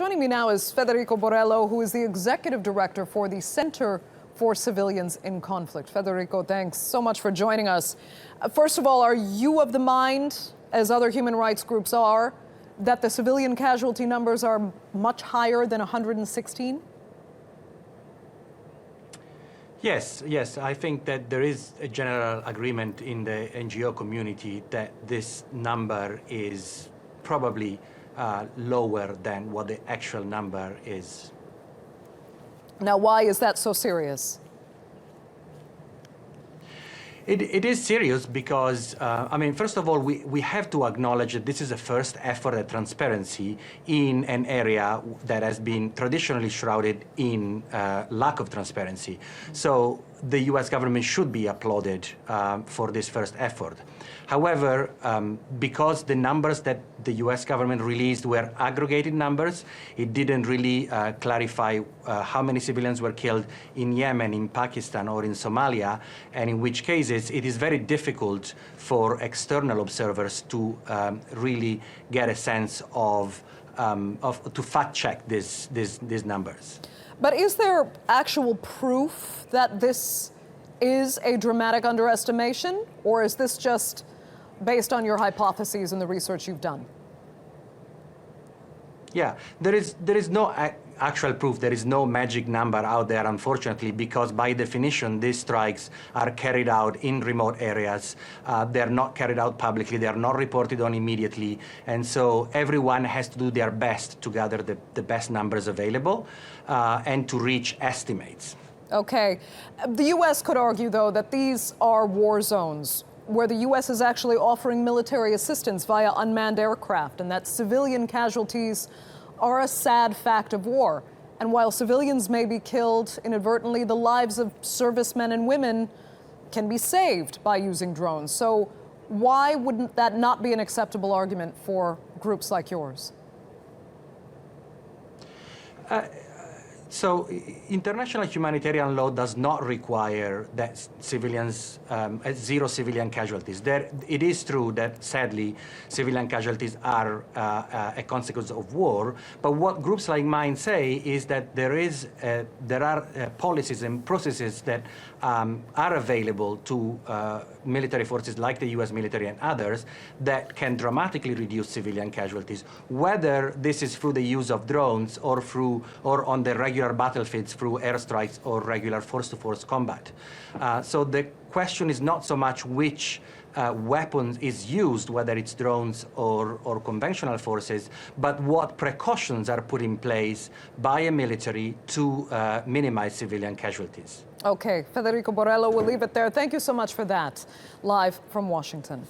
Joining me now is Federico Borello, who is the executive director for the Center for Civilians in Conflict. Federico, thanks so much for joining us. First of all, are you of the mind, as other human rights groups are, that the civilian casualty numbers are much higher than 116? Yes, I think that there is a general agreement in the NGO community that this number is probably lower than what the actual number is. Now, why is that so serious? It is serious because, first of all, we have to acknowledge that this is a first effort at transparency in an area that has been traditionally shrouded in lack of transparency. So the US government should be applauded for this first effort. However, because the numbers that the US government released were aggregated numbers, it didn't really clarify how many civilians were killed in Yemen, in Pakistan, or in Somalia, and in which cases it is very difficult for external observers to really get a sense of to fact check these numbers. But is there actual proof that this is a dramatic underestimation, or is this just based on your hypotheses and the research you've done? Yeah, there is no actual proof. There is no magic number out there, unfortunately, because by definition, these strikes are carried out in remote areas. They're not carried out publicly. They're not reported on immediately. And so everyone has to do their best to gather the best numbers available and to reach estimates. Okay. The U.S. could argue, though, that these are war zones where the U.S. is actually offering military assistance via unmanned aircraft, and that civilian casualties are a sad fact of war. And while civilians may be killed inadvertently, the lives of servicemen and women can be saved by using drones. So why wouldn't that not be an acceptable argument for groups like yours? So international humanitarian law does not require that civilians, zero civilian casualties. It is true that, sadly, civilian casualties are a consequence of war, but what groups like mine say is that there are policies and processes that are available to military forces like the US military and others that can dramatically reduce civilian casualties, whether this is through the use of drones or on the regular battlefields through airstrikes or regular force-to-force combat. So the question is not so much which weapon is used, whether it's drones or conventional forces, but what precautions are put in place by a military to minimize civilian casualties. Okay, Federico Borello, we'll leave it there. Thank you so much for that. Live from Washington.